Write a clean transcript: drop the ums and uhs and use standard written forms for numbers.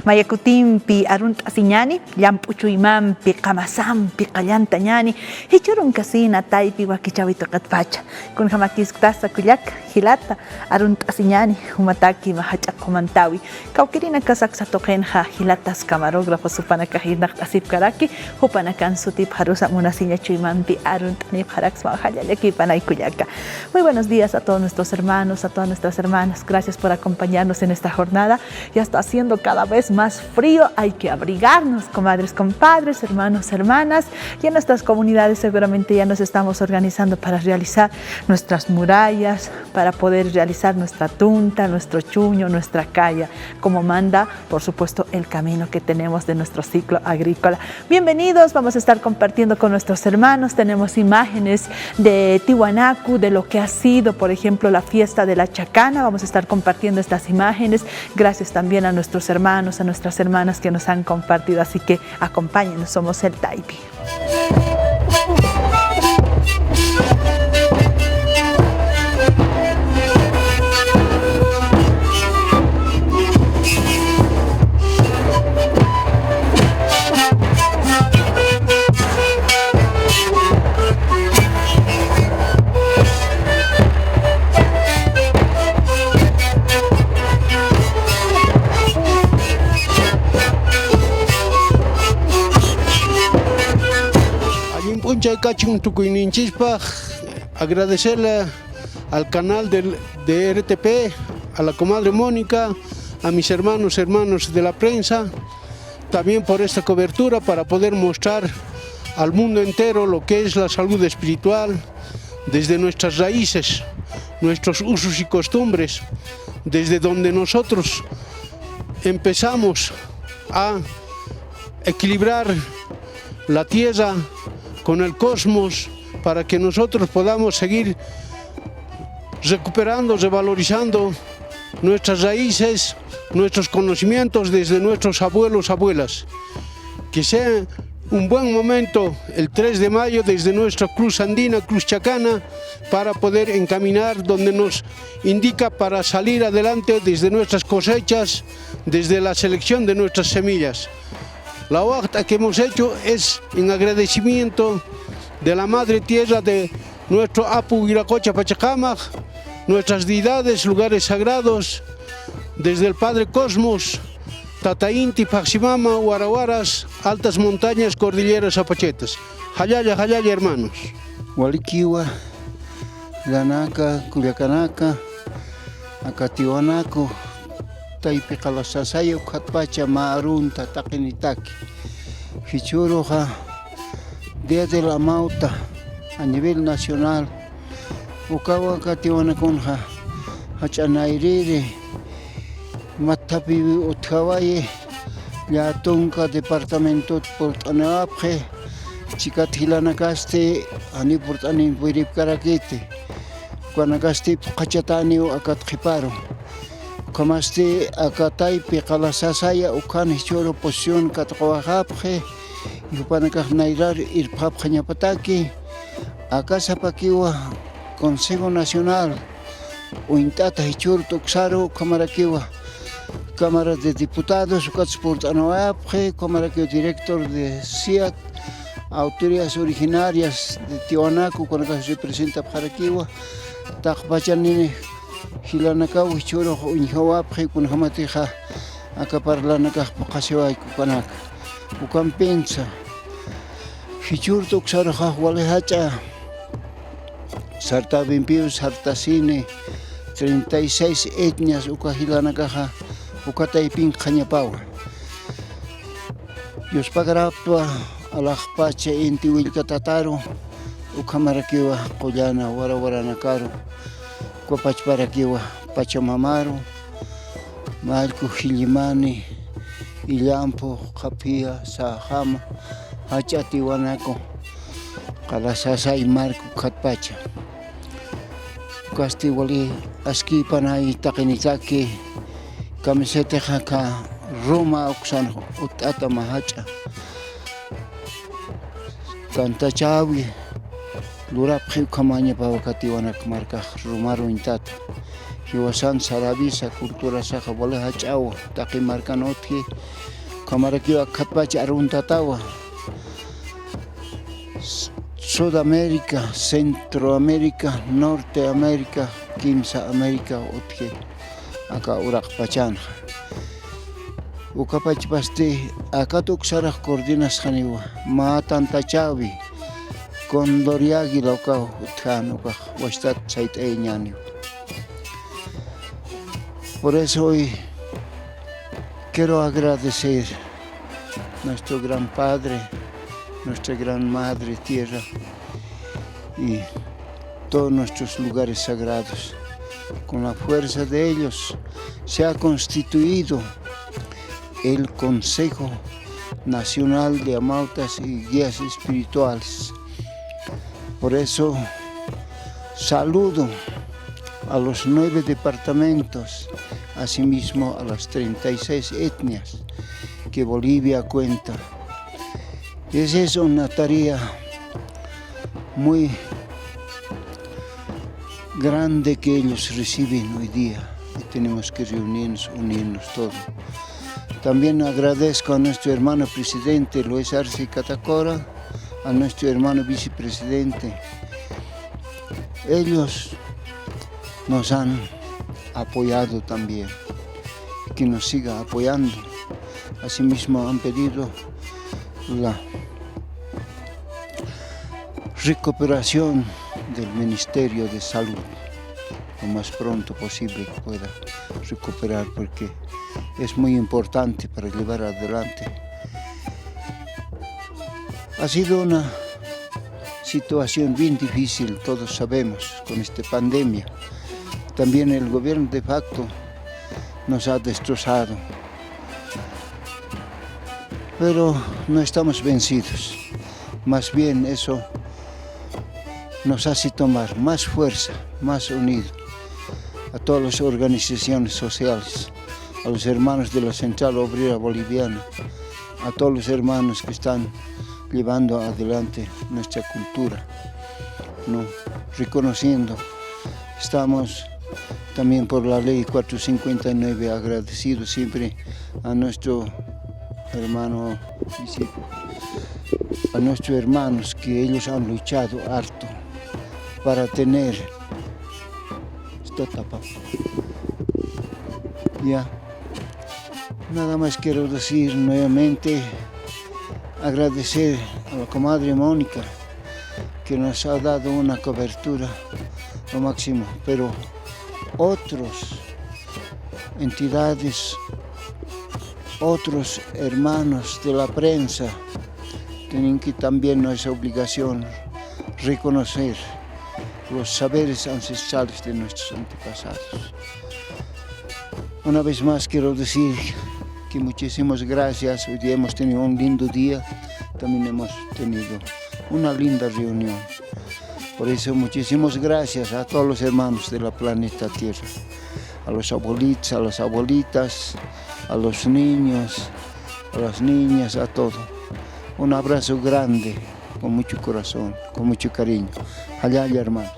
mayakutimpi arunt asiñani llampuchuymanpi qamasanpi qallantañani hichurun kasina taypi wakichawito qatpacha kun hamakiskutasa kullak hilata arunt asiñani humataki mahach'aqhumantawi kawkirina kasak satoqenja hilatas camarógrafo supanakajinaq asipkaraki hupanakan sutip harusa munasiñachuymanpi arunt nipjarax mahallallaki panaykuyaka. Muy buenos días a todos nuestros hermanos, a todas nuestras hermanas. Gracias por acompañarnos en esta jornada. Ya está haciendo cada vez más frío, hay que abrigarnos, comadres, compadres, hermanos, hermanas. Y en nuestras comunidades seguramente ya nos estamos organizando para realizar nuestras murallas, para poder realizar nuestra tunta, nuestro chuño, nuestra calla, como manda, por supuesto, el camino que tenemos de nuestro ciclo agrícola. Bienvenidos, vamos a estar compartiendo con nuestros hermanos. Tenemos imágenes de Tiwanaku, de lo que ha sido, por ejemplo, la fiesta de la Chacana. Vamos a estar compartiendo estas imágenes. Gracias también a nuestros hermanos, a nuestras hermanas que nos han compartido. Así que acompáñenos, somos el Taipi. Agradecerle al canal de RTP, a la comadre Mónica, a mis hermanos de la prensa, también por esta cobertura para poder mostrar al mundo entero lo que es la salud espiritual desde nuestras raíces, nuestros usos y costumbres, desde donde nosotros empezamos a equilibrar la tierra con el cosmos para que nosotros podamos seguir recuperando, revalorizando nuestras raíces, nuestros conocimientos desde nuestros abuelos, abuelas. Que sea un buen momento el 3 de mayo desde nuestra cruz andina, cruz chacana, para poder encaminar donde nos indica para salir adelante desde nuestras cosechas, desde la selección de nuestras semillas. La huerta que hemos hecho es en agradecimiento de la Madre Tierra de nuestro Apu Viracocha Pachacamac, nuestras deidades, lugares sagrados, desde el Padre Cosmos, Tatainti, Paximama, Huarahuaras, altas montañas, cordilleras apachetas. Jayaya, jayaya, hermanos. Walikiwa, Lanaka, Culiacanaca, Acatihuanaco, Taipi Calasasaya, Ukhatpacha, Maarunta, Taquinitaki, Hichuroja, Día de la Mauta, a nivel nacional, Ukawa Catihuanaconja, Hachanairere, Matapi Utkawaye, Yatunca, Departamento Portanaapje, Chicatilanagaste, Aniportanin Wirip Karakete, Guanagaste, Pachatani, Acatjiparo. Kamaste akataypi qalasasaya ukan hichoro posición katqawajapje yupanakaj nairar irpapja ñapataki akasapakiwa Consejo Nacional uintata hichoro tuksaro kamarakiwa Cámara de Diputados ukatsportanoapje kamarakiwa director de CIAT autoridades originarias de Tiwanaku kunakaj representa pjarakiwa taqpachanini Hilanakaw hichuro unjawapje kun hamatija akaparlanakaj paqasiwayku kanaka ukan pensa hichurto ksaraja walehacha sarta bimpiu sarta cine 36 etnias uka hilanakaja ukataypin qañapawa Yospagaraptua alajpache inti wilkatataro ukamarakiwa qollana warawaranakaru Cuapachparakiwa Pachamamaru, Malco Hilimani, Illampo, Japia, Sahama, Hachatiwanaco, Calasasa y Marco Catpacha. Castiwali, Askipana y Taquinitaki, Camisete Jaka, Roma Oxanjo, Utata Mahacha, Cantachawi. Lurap Kamaña Pavacatiwana Marca Romaro Intata Riwasan Saravisa cultura saja bola hachawa taki marcanotki kamarakiwa katpacha aruntatawa Sudamérica, Centroamérica, Norteamérica, Kimsa América otki acá uraqpachana ukapachpaste acá tuksaraj coordinas janiwa ma tantachawi Condoriagi lauka utjano ka wastat sait ñani. Por eso hoy quiero agradecer a nuestro gran Padre, nuestra gran Madre Tierra y todos nuestros lugares sagrados. Con la fuerza de ellos se ha constituido el Consejo Nacional de Amautas y Guías Espirituales. Por eso saludo a los 9 departamentos, asimismo a las 36 etnias que Bolivia cuenta. Esa es una tarea muy grande que ellos reciben hoy día y tenemos que reunirnos, unirnos todos. También agradezco a nuestro hermano presidente Luis Arce Catacora, a nuestro hermano vicepresidente. Ellos nos han apoyado también, que nos siga apoyando. Asimismo han pedido la recuperación del Ministerio de Salud lo más pronto posible que pueda recuperar, porque es muy importante para llevar adelante. Ha sido una situación bien difícil, todos sabemos, con esta pandemia. También el gobierno de facto nos ha destrozado. Pero no estamos vencidos. Más bien eso nos hace tomar más fuerza, más unidos a todas las organizaciones sociales, a los hermanos de la Central Obrera Boliviana, a todos los hermanos que están llevando adelante nuestra cultura, ¿no? Reconociendo. Estamos también por la ley 459 agradecidos siempre a nuestro hermano, a nuestros hermanos que ellos han luchado harto para tener esta tapa. Ya, nada más quiero decir nuevamente, agradecer a la comadre Mónica que nos ha dado una cobertura lo máximo, pero otras entidades, otros hermanos de la prensa tienen que también nuestra obligación reconocer los saberes ancestrales de nuestros antepasados. Una vez más quiero decir que muchísimas gracias. Hoy día hemos tenido un lindo día, también hemos tenido una linda reunión. Por eso muchísimas gracias a todos los hermanos de la planeta Tierra, a los abuelitos, a las abuelitas, a los niños, a las niñas, a todos. Un abrazo grande, con mucho corazón, con mucho cariño. Allá, hermano.